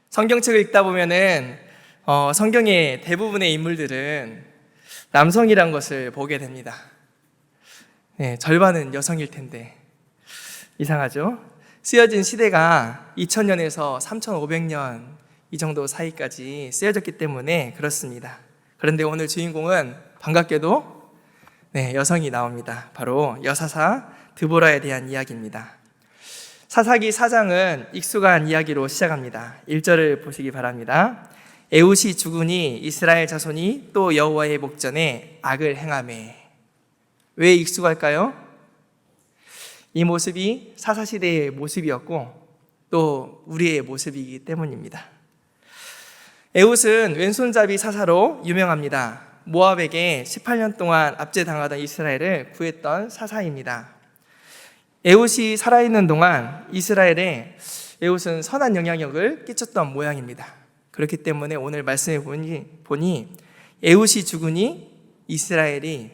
성경책을 읽다 보면은 성경의 대부분의 인물들은 남성이란 것을 보게 됩니다. 네, 절반은 여성일 텐데 이상하죠? 쓰여진 시대가 2000년에서 3500년 이 정도 사이까지 쓰여졌기 때문에 그렇습니다. 그런데 오늘 주인공은 반갑게도 여성이 나옵니다. 바로 여사사 드보라에 대한 이야기입니다. 사사기 4장은 익숙한 이야기로 시작합니다. 1절을 보시기 바랍니다. 에훗이 죽으니 이스라엘 자손이 또 여호와의 목전에 악을 행하매. 왜 익숙할까요? 이 모습이 사사시대의 모습이었고 또 우리의 모습이기 때문입니다. 에훗은 왼손잡이 사사로 유명합니다. 모압에게 18년 동안 압제당하던 이스라엘을 구했던 사사입니다. 에훗이 살아있는 동안 이스라엘에 에훗은 선한 영향력을 끼쳤던 모양입니다. 그렇기 때문에 오늘 말씀에 보니 에훗이 죽으니 이스라엘이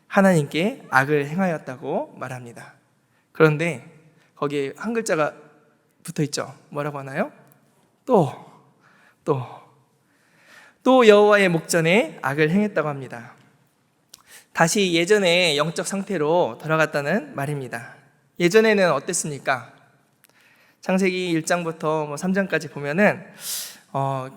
하나님께 악을 행하였다고 말합니다. 그런데 거기에 한 글자가 붙어 있죠. 뭐라고 하나요? 또 여호와의 목전에 악을 행했다고 합니다. 다시 예전의 영적 상태로 돌아갔다는 말입니다. 예전에는 어땠습니까? 창세기 1장부터 3장까지 보면은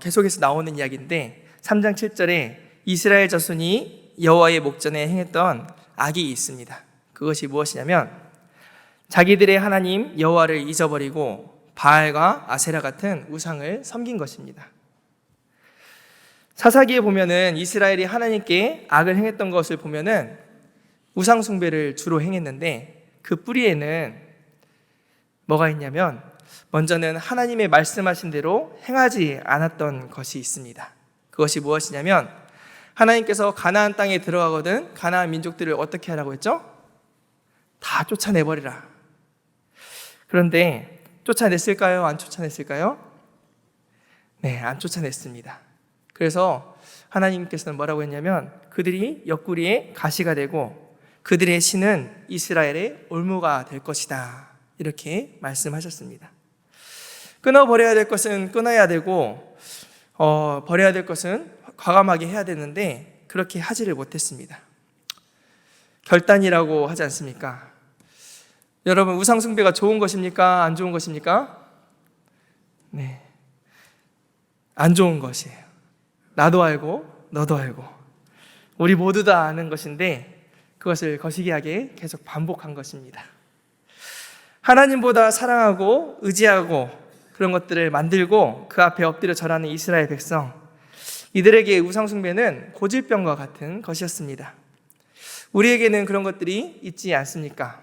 계속해서 나오는 이야기인데 3장 7절에 이스라엘 자손이 여호와의 목전에 행했던 악이 있습니다. 그것이 무엇이냐면 자기들의 하나님 여호와를 잊어버리고 바알과 아세라 같은 우상을 섬긴 것입니다. 사사기에 보면은 이스라엘이 하나님께 악을 행했던 것을 보면은 우상 숭배를 주로 행했는데 그 뿌리에는 뭐가 있냐면 먼저는 하나님의 말씀하신 대로 행하지 않았던 것이 있습니다. 그것이 무엇이냐면 하나님께서 가나안 땅에 들어가거든 가나안 민족들을 어떻게 하라고 했죠? 다 쫓아내버리라. 그런데 쫓아냈을까요? 안 쫓아냈을까요? 네, 안 쫓아냈습니다. 그래서 하나님께서는 뭐라고 했냐면 그들이 옆구리에 가시가 되고 그들의 신은 이스라엘의 올무가 될 것이다. 이렇게 말씀하셨습니다. 끊어버려야 될 것은 끊어야 되고 버려야 될 것은 과감하게 해야 되는데 그렇게 하지를 못했습니다. 결단이라고 하지 않습니까? 여러분 우상 숭배가 좋은 것입니까? 안 좋은 것입니까? 네, 안 좋은 것이에요. 나도 알고 너도 알고 우리 모두 다 아는 것인데 그것을 거시기하게 계속 반복한 것입니다. 하나님보다 사랑하고 의지하고 그런 것들을 만들고 그 앞에 엎드려 절하는 이스라엘 백성, 이들에게 우상 숭배는 고질병과 같은 것이었습니다. 우리에게는 그런 것들이 있지 않습니까?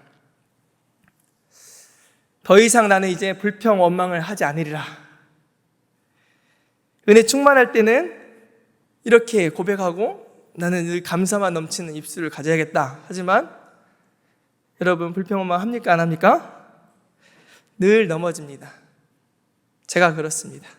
더 이상 나는 이제 불평 원망을 하지 않으리라. 은혜 충만할 때는 이렇게 고백하고 나는 늘 감사만 넘치는 입술을 가져야겠다. 하지만 여러분 불평 원망 합니까? 안 합니까? 늘 넘어집니다. 제가 그렇습니다.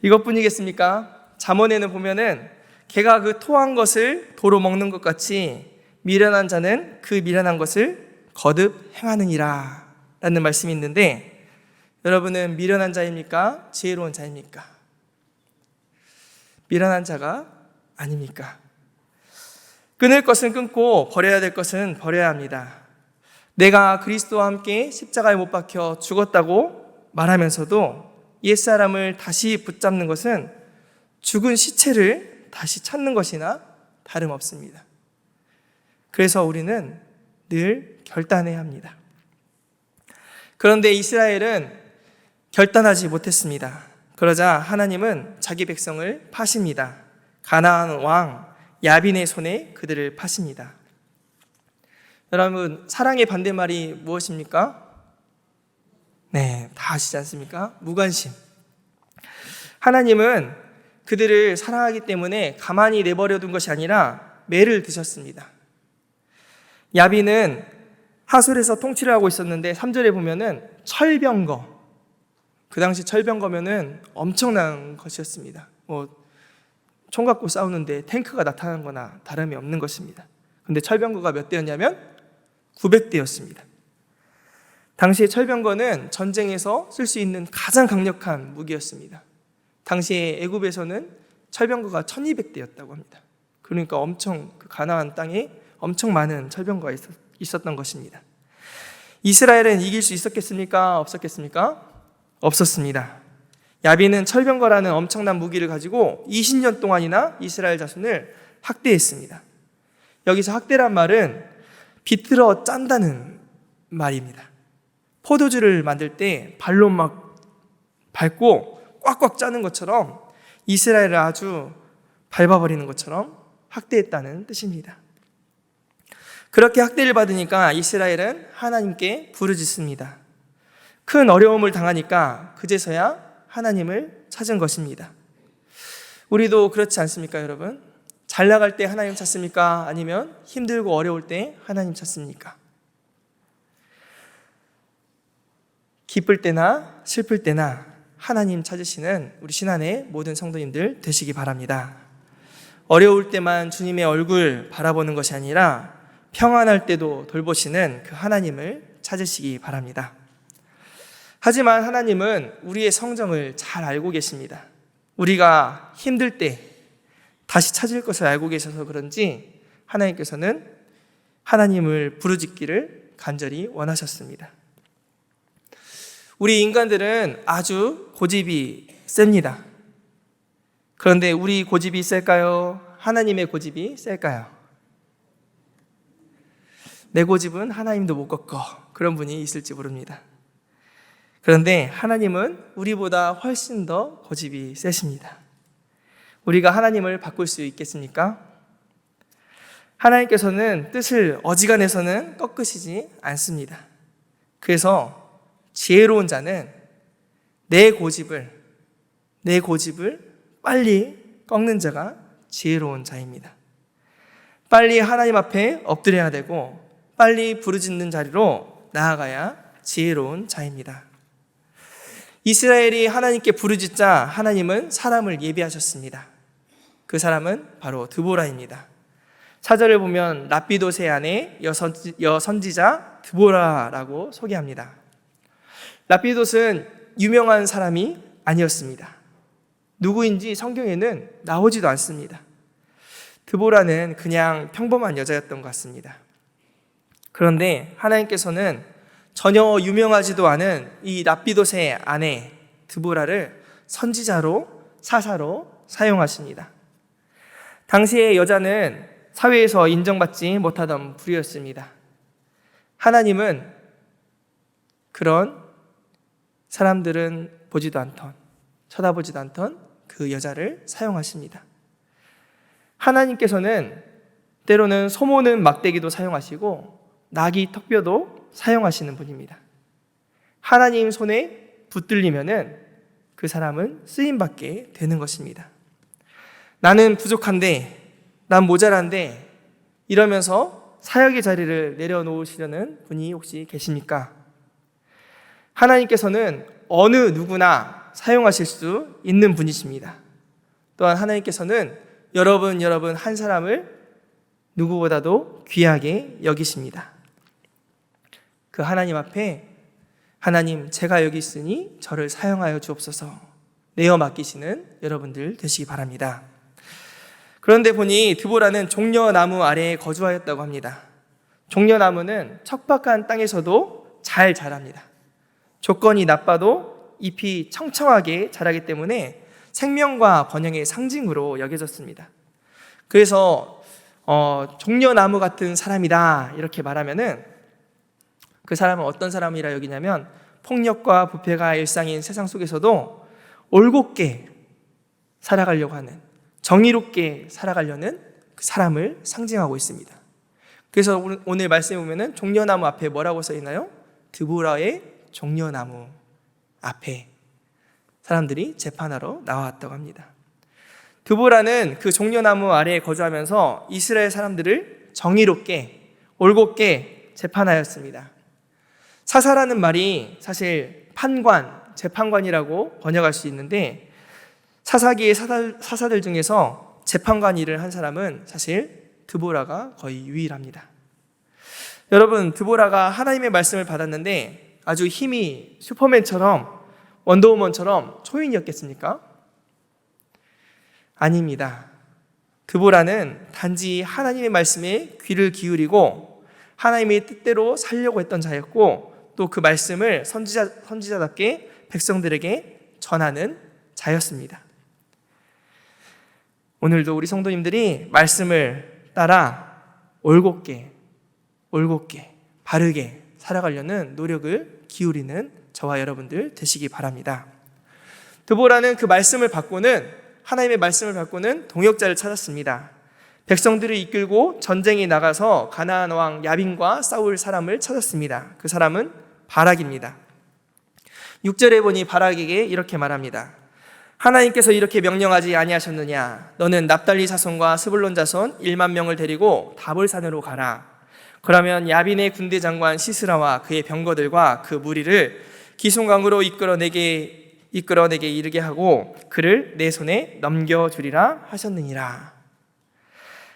이것뿐이겠습니까? 잠언에는 보면은 개가 그 토한 것을 도로 먹는 것 같이 미련한 자는 그 미련한 것을 거듭 행하느니라 라는 말씀이 있는데 여러분은 미련한 자입니까? 지혜로운 자입니까? 미련한 자가 아닙니까? 끊을 것은 끊고 버려야 될 것은 버려야 합니다. 내가 그리스도와 함께 십자가에 못 박혀 죽었다고 말하면서도 옛사람을 다시 붙잡는 것은 죽은 시체를 다시 찾는 것이나 다름없습니다. 그래서 우리는 늘 결단해야 합니다. 그런데 이스라엘은 결단하지 못했습니다. 그러자 하나님은 자기 백성을 파십니다. 가나안 왕 야빈의 손에 그들을 파십니다. 여러분 사랑의 반대말이 무엇입니까? 네, 다 아시지 않습니까? 무관심. 하나님은 그들을 사랑하기 때문에 가만히 내버려 둔 것이 아니라 매를 드셨습니다. 야빈은 하솔에서 통치를 하고 있었는데 3절에 보면은 철병거, 그 당시 철병거면은 엄청난 것이었습니다. 총 갖고 싸우는데 탱크가 나타나는 거나 다름이 없는 것입니다. 근데 철병거가 몇 대였냐면 900대였습니다. 당시의 철병거는 전쟁에서 쓸 수 있는 가장 강력한 무기였습니다. 당시에 애굽에서는 철병거가 1200대였다고 합니다. 그러니까 엄청 그 가나안 땅에 엄청 많은 철병거가 있었던 것입니다. 이스라엘은 이길 수 있었겠습니까? 없었겠습니까? 없었습니다. 야빈은 철병거라는 엄청난 무기를 가지고 20년 동안이나 이스라엘 자손을 학대했습니다. 여기서 학대란 말은 비틀어 짠다는 말입니다. 포도주를 만들 때 발로 막 밟고 꽉꽉 짜는 것처럼 이스라엘을 아주 밟아버리는 것처럼 학대했다는 뜻입니다. 그렇게 학대를 받으니까 이스라엘은 하나님께 부르짖습니다. 큰 어려움을 당하니까 그제서야 하나님을 찾은 것입니다. 우리도 그렇지 않습니까, 여러분? 잘 나갈 때 하나님 찾습니까? 아니면 힘들고 어려울 때 하나님 찾습니까? 기쁠 때나 슬플 때나 하나님 찾으시는 우리 신안의 모든 성도님들 되시기 바랍니다. 어려울 때만 주님의 얼굴 바라보는 것이 아니라 평안할 때도 돌보시는 그 하나님을 찾으시기 바랍니다. 하지만 하나님은 우리의 성정을 잘 알고 계십니다. 우리가 힘들 때 다시 찾을 것을 알고 계셔서 그런지 하나님께서는 하나님을 부르짖기를 간절히 원하셨습니다. 우리 인간들은 아주 고집이 셉니다. 그런데 우리 고집이 셀까요? 하나님의 고집이 셀까요? 내 고집은 하나님도 못 꺾어. 그런 분이 있을지 모릅니다. 그런데 하나님은 우리보다 훨씬 더 고집이 세십니다. 우리가 하나님을 바꿀 수 있겠습니까? 하나님께서는 뜻을 어지간해서는 꺾으시지 않습니다. 그래서 지혜로운 자는 내 고집을 빨리 꺾는 자가 지혜로운 자입니다. 빨리 하나님 앞에 엎드려야 되고 빨리 부르짖는 자리로 나아가야 지혜로운 자입니다. 이스라엘이 하나님께 부르짖자 하나님은 사람을 예비하셨습니다. 그 사람은 바로 드보라입니다. 4절을 보면 랍비도세 아내 여선지자 드보라라고 소개합니다. 랍비돗은 유명한 사람이 아니었습니다. 누구인지 성경에는 나오지도 않습니다. 드보라는 그냥 평범한 여자였던 것 같습니다. 그런데 하나님께서는 전혀 유명하지도 않은 이 랍비돗의 아내 드보라를 선지자로 사사로 사용하십니다. 당시의 여자는 사회에서 인정받지 못하던 부류였습니다. 하나님은 그런 사람들은 보지도 않던, 쳐다보지도 않던 그 여자를 사용하십니다. 하나님께서는 때로는 소모는 막대기도 사용하시고 나귀 턱뼈도 사용하시는 분입니다. 하나님 손에 붙들리면은 그 사람은 쓰임받게 되는 것입니다. 나는 부족한데, 난 모자란데 이러면서 사역의 자리를 내려놓으시려는 분이 혹시 계십니까? 하나님께서는 어느 누구나 사용하실 수 있는 분이십니다. 또한 하나님께서는 여러분 한 사람을 누구보다도 귀하게 여기십니다. 그 하나님 앞에 하나님 제가 여기 있으니 저를 사용하여 주옵소서 내어 맡기시는 여러분들 되시기 바랍니다. 그런데 보니 드보라는 종려나무 아래에 거주하였다고 합니다. 종려나무는 척박한 땅에서도 잘 자랍니다. 조건이 나빠도 잎이 청청하게 자라기 때문에 생명과 번영의 상징으로 여겨졌습니다. 그래서 종려나무 같은 사람이다 이렇게 말하면은 그 사람은 어떤 사람이라 여기냐면 폭력과 부패가 일상인 세상 속에서도 올곧게 살아가려고 하는, 정의롭게 살아가려는 그 사람을 상징하고 있습니다. 그래서 오늘 말씀에 보면은 종려나무 앞에 뭐라고 써 있나요? 드보라의 종려나무 앞에 사람들이 재판하러 나왔다고 합니다. 드보라는 그 종려나무 아래에 거주하면서 이스라엘 사람들을 정의롭게 올곧게 재판하였습니다. 사사라는 말이 사실 판관, 재판관이라고 번역할 수 있는데 사사기의 사사들 중에서 재판관 일을 한 사람은 사실 드보라가 거의 유일합니다. 여러분, 드보라가 하나님의 말씀을 받았는데 아주 힘이 슈퍼맨처럼 원더우먼처럼 초인이었겠습니까? 아닙니다. 드보라는 단지 하나님의 말씀에 귀를 기울이고 하나님의 뜻대로 살려고 했던 자였고, 또 그 말씀을 선지자답게 백성들에게 전하는 자였습니다. 오늘도 우리 성도님들이 말씀을 따라 올곧게 바르게 살아가려는 노력을 기울이는 저와 여러분들 되시기 바랍니다. 드보라는 그 말씀을 받고는, 하나님의 말씀을 받고는 동역자를 찾았습니다. 백성들을 이끌고 전쟁에 나가서 가나안 왕 야빈과 싸울 사람을 찾았습니다. 그 사람은 바락입니다. 6절에 보니 바락에게 이렇게 말합니다. 하나님께서 이렇게 명령하지 아니하셨느냐? 너는 납달리 자손과 스불론 자손 1만 명을 데리고 다볼산으로 가라. 그러면 야빈의 군대 장관 시스라와 그의 병거들과 그 무리를 기송강으로 이끌어내게 이르게 하고 그를 내 손에 넘겨주리라 하셨느니라.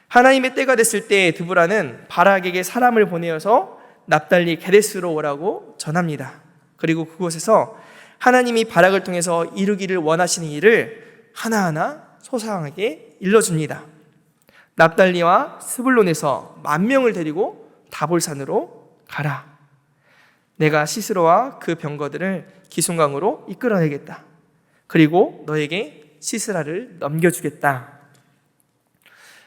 하나님의 때가 됐을 때 드보라는 바락에게 사람을 보내어서 납달리 게데스로 오라고 전합니다. 그리고 그곳에서 하나님이 바락을 통해서 이루기를 원하시는 일을 하나하나 소상하게 일러줍니다. 납달리와 스불론에서 10,000명을 데리고 다볼산으로 가라. 내가 시스로와 그 병거들을 기송강으로 이끌어내겠다. 그리고 너에게 시스라를 넘겨주겠다.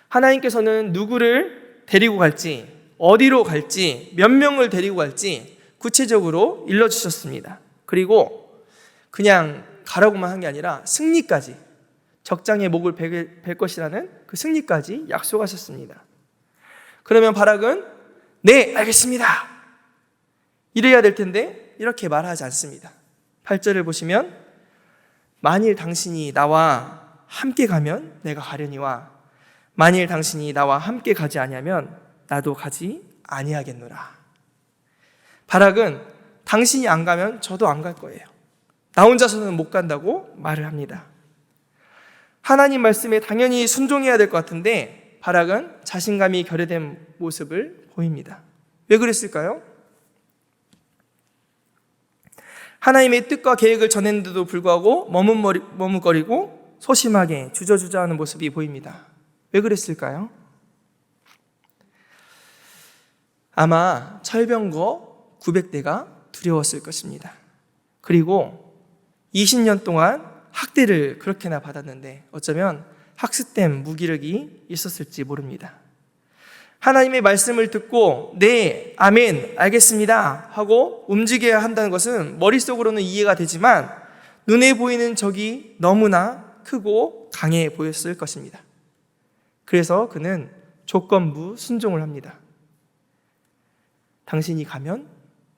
하나님께서는 누구를 데리고 갈지, 어디로 갈지, 몇 명을 데리고 갈지 구체적으로 일러주셨습니다. 그리고 그냥 가라고만 한 게 아니라 승리까지, 적장의 목을 벨 것이라는 그 승리까지 약속하셨습니다. 그러면 바락은 네, 알겠습니다, 이래야 될 텐데 이렇게 말하지 않습니다. 8절을 보시면 만일 당신이 나와 함께 가면 내가 가려니와 만일 당신이 나와 함께 가지 아니하면 나도 가지 아니하겠노라. 바락은 당신이 안 가면 저도 안 갈 거예요, 나 혼자서는 못 간다고 말을 합니다. 하나님 말씀에 당연히 순종해야 될 것 같은데 바락은 자신감이 결여된 모습을 보입니다. 왜 그랬을까요? 하나님의 뜻과 계획을 전했는데도 불구하고 머뭇거리고 소심하게 주저주저하는 모습이 보입니다. 왜 그랬을까요? 아마 철병거 900대가 두려웠을 것입니다. 그리고 20년 동안 학대를 그렇게나 받았는데 어쩌면 학습된 무기력이 있었을지 모릅니다. 하나님의 말씀을 듣고 네, 아멘, 알겠습니다 하고 움직여야 한다는 것은 머릿속으로는 이해가 되지만 눈에 보이는 적이 너무나 크고 강해 보였을 것입니다. 그래서 그는 조건부 순종을 합니다. 당신이 가면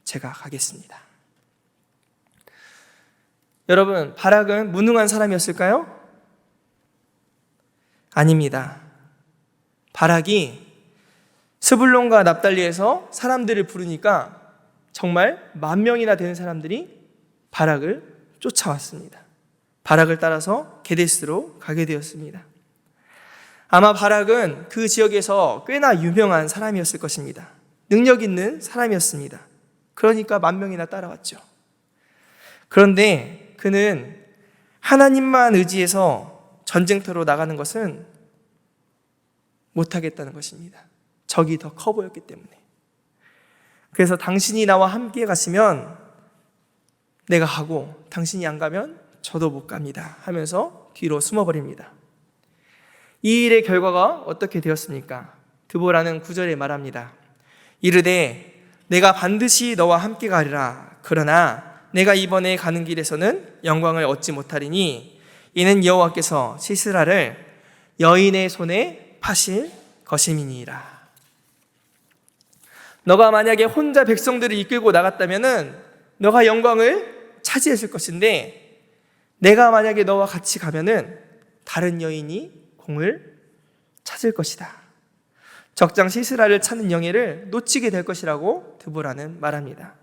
제가 가겠습니다. 여러분, 바락은 무능한 사람이었을까요? 아닙니다. 바락이 스불론과 납달리에서 사람들을 부르니까 정말 10,000명이나 되는 사람들이 바락을 쫓아왔습니다. 바락을 따라서 게데스로 가게 되었습니다. 아마 바락은 그 지역에서 꽤나 유명한 사람이었을 것입니다. 능력 있는 사람이었습니다. 그러니까 10,000명이나 따라왔죠. 그런데 그는 하나님만 의지해서 전쟁터로 나가는 것은 못하겠다는 것입니다. 적이 더 커 보였기 때문에. 그래서 당신이 나와 함께 가시면 내가 가고 당신이 안 가면 저도 못 갑니다 하면서 뒤로 숨어버립니다. 이 일의 결과가 어떻게 되었습니까? 드보라는 9절에 말합니다. 이르되 내가 반드시 너와 함께 가리라. 그러나 내가 이번에 가는 길에서는 영광을 얻지 못하리니 이는 여호와께서 시스라를 여인의 손에 파실 것임이니라. 너가 만약에 혼자 백성들을 이끌고 나갔다면은 너가 영광을 차지했을 것인데 내가 만약에 너와 같이 가면은 다른 여인이 공을 찾을 것이다. 적장 시스라를 찾는 영예를 놓치게 될 것이라고 드보라는 말합니다.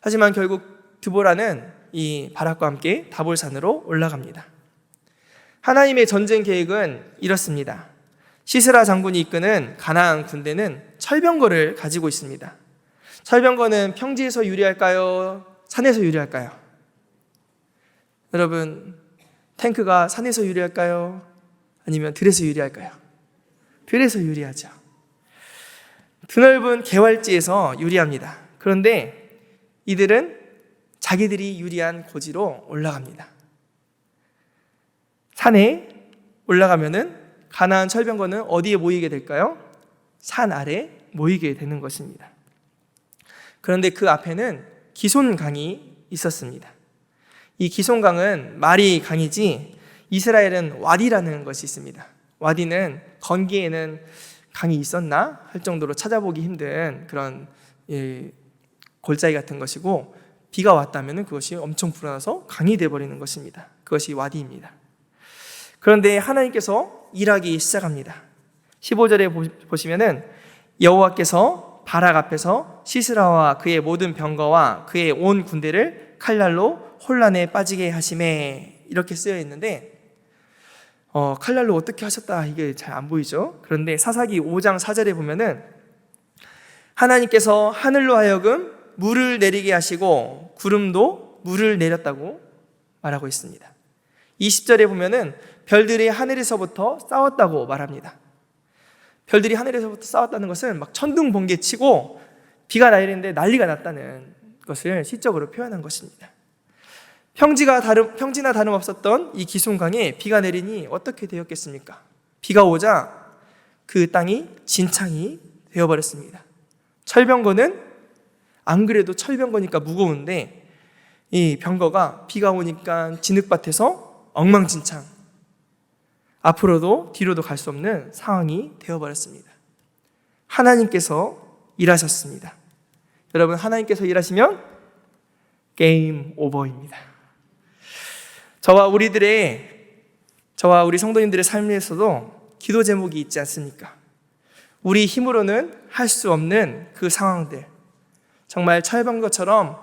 하지만 결국 드보라는 이 바락과 함께 다볼산으로 올라갑니다. 하나님의 전쟁 계획은 이렇습니다. 시스라 장군이 이끄는 가나안 군대는 철병거를 가지고 있습니다. 철병거는 평지에서 유리할까요? 산에서 유리할까요? 여러분, 탱크가 산에서 유리할까요? 아니면 들에서 유리할까요? 들에서 유리하죠. 드넓은 개활지에서 유리합니다. 그런데 이들은 자기들이 유리한 고지로 올라갑니다. 산에 올라가면은 가나안 철병거는 어디에 모이게 될까요? 산 아래 모이게 되는 것입니다. 그런데 그 앞에는 기손강이 있었습니다. 이 기손강은 말이 강이지 이스라엘은 와디라는 것이 있습니다. 와디는 건기에는 강이 있었나 할 정도로 찾아보기 힘든 그런 골짜기 같은 것이고, 비가 왔다면 그것이 엄청 불어나서 강이 되어버리는 것입니다. 그것이 와디입니다. 그런데 하나님께서 일하기 시작합니다. 15절에 보시면은 여호와께서 바락 앞에서 시스라와 그의 모든 병거와 그의 온 군대를 칼날로 혼란에 빠지게 하시매, 이렇게 쓰여 있는데 칼날로 어떻게 하셨다, 이게 잘 안 보이죠? 그런데 사사기 5장 4절에 보면은 하나님께서 하늘로 하여금 물을 내리게 하시고 구름도 물을 내렸다고 말하고 있습니다. 20절에 보면은 별들이 하늘에서부터 싸웠다고 말합니다. 별들이 하늘에서부터 싸웠다는 것은 막 천둥 번개 치고 비가 내리는데 난리가 났다는 것을 시적으로 표현한 것입니다. 평지나 다름없었던 이 기슭강에 비가 내리니 어떻게 되었겠습니까? 비가 오자 그 땅이 진창이 되어버렸습니다. 철병거는 안 그래도 철병거니까 무거운데 이 병거가 비가 오니까 진흙밭에서 엉망진창, 앞으로도 뒤로도 갈 수 없는 상황이 되어버렸습니다. 하나님께서 일하셨습니다. 여러분, 하나님께서 일하시면 게임 오버입니다. 저와 우리 성도님들의 삶에서도 기도 제목이 있지 않습니까? 우리 힘으로는 할 수 없는 그 상황들, 정말 철병거처럼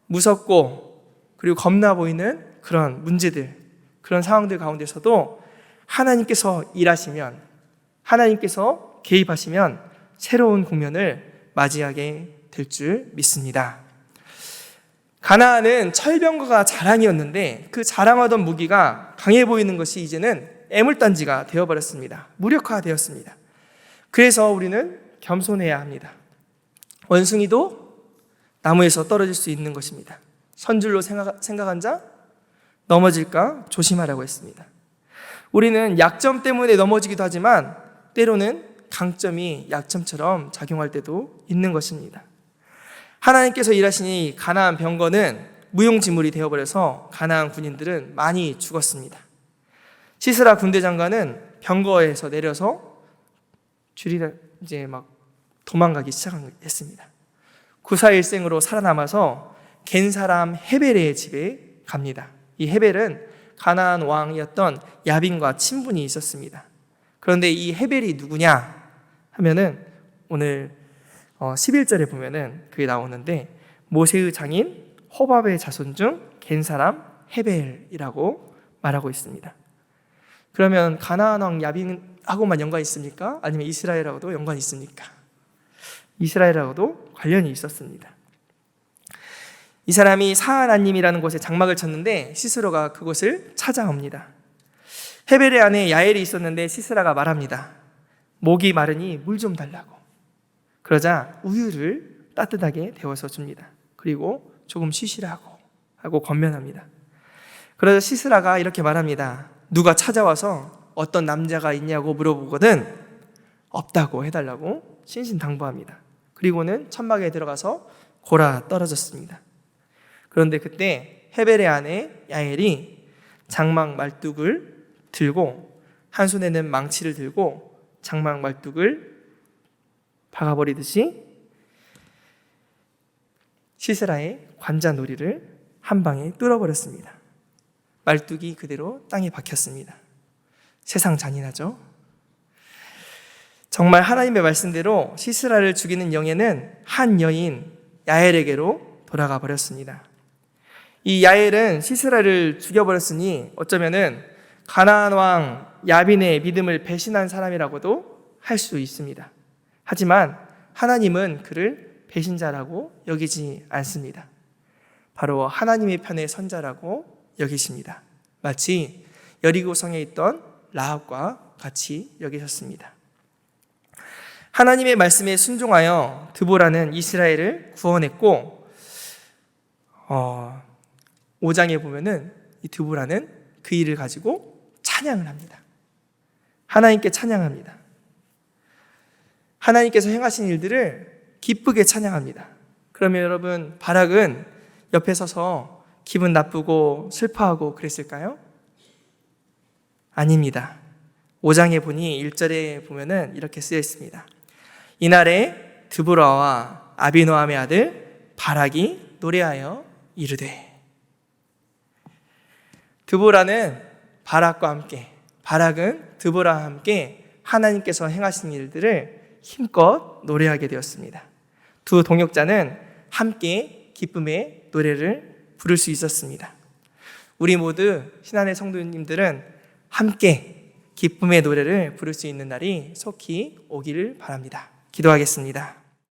무섭고 그리고 겁나 보이는 그런 문제들, 그런 상황들 가운데서도 하나님께서 일하시면, 하나님께서 개입하시면 새로운 국면을 맞이하게 될 줄 믿습니다. 가나안은 철병거가 자랑이었는데 그 자랑하던 무기가 강해 보이는 것이 이제는 애물단지가 되어버렸습니다. 무력화되었습니다. 그래서 우리는 겸손해야 합니다. 원숭이도 나무에서 떨어질 수 있는 것입니다. 선줄로 생각한 자 넘어질까 조심하라고 했습니다. 우리는 약점 때문에 넘어지기도 하지만 때로는 강점이 약점처럼 작용할 때도 있는 것입니다. 하나님께서 일하시니 가나안 병거는 무용지물이 되어버려서 가나안 군인들은 많이 죽었습니다. 시스라 군대 장관은 병거에서 내려서 이제 막 도망가기 시작했습니다. 구사일생으로 살아남아서 겐 사람 헤벨의 집에 갑니다. 이 헤벨은 가나안 왕이었던 야빈과 친분이 있었습니다. 그런데 이 헤벨이 누구냐 하면은 오늘 11절에 보면은 그게 나오는데 모세의 장인 호밥의 자손 중 겐 사람 헤벨이라고 말하고 있습니다. 그러면 가나안 왕 야빈하고만 연관이 있습니까? 아니면 이스라엘하고도 연관이 있습니까? 이스라엘하고도 관련이 있었습니다. 이 사람이 사하나님이라는 곳에 장막을 쳤는데 시스라가 그곳을 찾아옵니다. 헤벨의 아내 야엘이 있었는데 시스라가 말합니다. 목이 마르니 물 좀 달라고. 그러자 우유를 따뜻하게 데워서 줍니다. 그리고 조금 쉬시라고 하고 권면합니다. 그러자 시스라가 이렇게 말합니다. 누가 찾아와서 어떤 남자가 있냐고 물어보거든 없다고 해달라고 신신당부합니다. 그리고는 천막에 들어가서 골아 떨어졌습니다. 그런데 그때 헤벨의 아내 야엘이 장막 말뚝을 들고 한 손에는 망치를 들고 장막 말뚝을 박아버리듯이 시스라의 관자놀이를 한 방에 뚫어버렸습니다. 말뚝이 그대로 땅에 박혔습니다. 세상 잔인하죠? 정말 하나님의 말씀대로 시스라를 죽이는 영예는 한 여인 야엘에게로 돌아가 버렸습니다. 이 야엘은 시스라를 죽여버렸으니 어쩌면은 가나안 왕 야빈의 믿음을 배신한 사람이라고도 할 수 있습니다. 하지만 하나님은 그를 배신자라고 여기지 않습니다. 바로 하나님의 편의 선자라고 여기십니다. 마치 여리고성에 있던 라합과 같이 여기셨습니다. 하나님의 말씀에 순종하여 드보라는 이스라엘을 구원했고 5장에 보면은 이 드보라는 그 일을 가지고 찬양을 합니다. 하나님께 찬양합니다. 하나님께서 행하신 일들을 기쁘게 찬양합니다. 그러면 여러분, 바락은 옆에 서서 기분 나쁘고 슬퍼하고 그랬을까요? 아닙니다. 5장에 보니 1절에 보면은 이렇게 쓰여 있습니다. 이날에 드보라와 아비노함의 아들 바락이 노래하여 이르되. 드보라는 바락과 함께, 바락은 드보라와 함께 하나님께서 행하신 일들을 힘껏 노래하게 되었습니다. 두 동역자는 함께 기쁨의 노래를 부를 수 있었습니다. 우리 모두 신안의 성도님들은 함께 기쁨의 노래를 부를 수 있는 날이 속히 오기를 바랍니다. 기도하겠습니다.